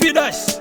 Pidas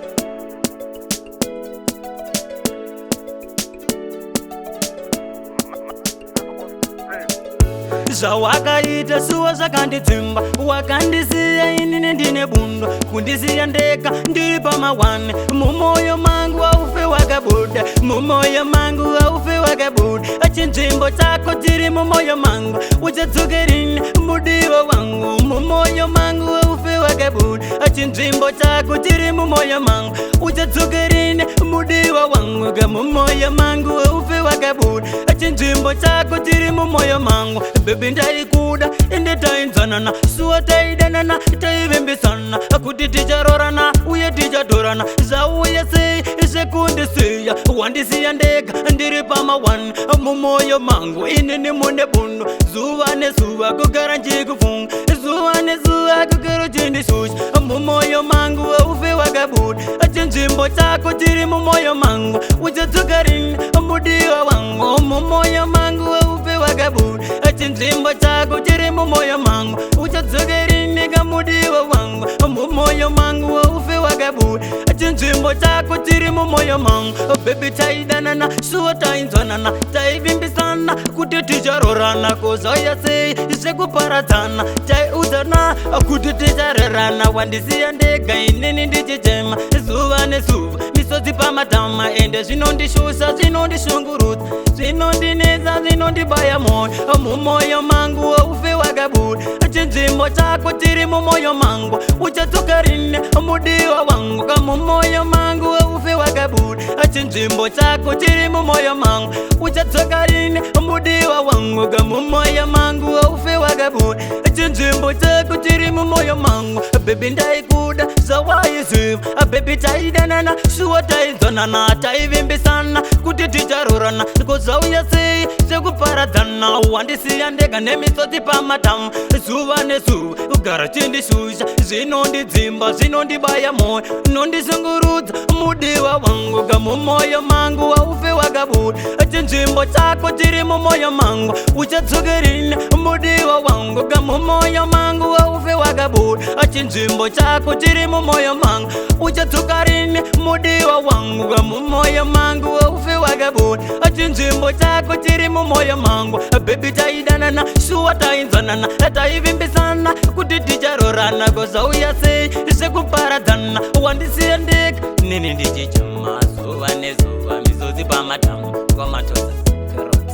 Zawakaita suwa zakanditsimba wakandisiya inini ndine bundo kundisiya ndeka ndiri pamawane mumoyo mangu aufe wakabuda mumoyo mangu aufe wakabuda chinzvimbo chako chiri mumoyo mangu uchadzokerini mudiwa wangu mumoyo mangu aufe wakabuda chinzvimbo chako chiri mumoyo mangu uchadzokerini mudiwa wangu mumoyo mangu aufe wakabuda chinzvimbo chako chiri mumoyo mangu Baby ndaikuda ende tainzanana suwa taidanana taivimbisana kuti ticharorana uye tichatorana zauya sei sekundisiya wandisiya ndega ndiri pamawane mumoyo mangu inini mune bundo zuva nezuva kugara nchikufunga zuva nezuva kugara chindishusha mumoyo mangu aufe wakabuda chinzvimbo chako chiri mumoyo mangu uchadzokarini mudiwa wangu mumoyo mangu aufe wakabuda chinzvimbo chako chiri mumoyo mangu uchadzokerini kamudiwa wangu mumoyo mangu aufe wakabuda chinzvimbo chako chiri mumoyo mangu Baby taidanana suwa tainzwanana taivimbisana kuti ticharorana kozauya sei sekuparadzana taiudzana kuti ticharerana wandisiya ndega inini ndichichema zuva nezuva misodzi pamatama ende zvinondishusha zvinondishungurudza zvinondinetsa zvinondibaya moyo mumoyo mangu aufe wakabuda chinzvimbo chako chiri mumoyo mangu uchadzokarini mudiwa wangu kamumoyo mangu aufe wakabuda chinzvimbo chako chiri mumoyo mangu uchadzokarini mudiwa wangu kamumoyo mangu aufe wakabuda chinzvimbo chako chiri mumoyo mangu Baby ndaikuda zawaiziva Baby taidanana suwa tainzwanana taivimbisana kuti ticharorana kozauya sei sekuparadzana wandisiya ndega nemisodzi pamatama zuva nezuva kugara chindishusha zvinondidzimba zvinondibaya moyo nondisungurudza mudiwa wangu kamumoyo mangu aufe wakabuda chinzvimbo chako chiri mumoyo mangu uchadzokerini mudiwa wangu kamumoyo mangu aufe wakabuda chinzvimbo chako chiri mumoyo mangu uchadzokarini mudiwa wangu kamumoyo mangu aufe wakabuda chinzvimbo chako chiri mumoyo mangu Baby taidanana suwa tainzwanana taivimbisana kuti ticharorana kozauya sei sekuparadzana wandisiya ndega nini ndichichema zuva nezuva misodzi pamatama kwamatoza karoti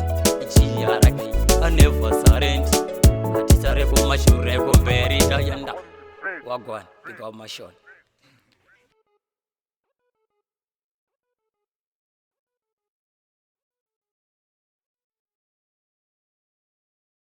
chiyarakai anevasarendi atisare kumashure kumberi tayenda wagwana ndikamashoni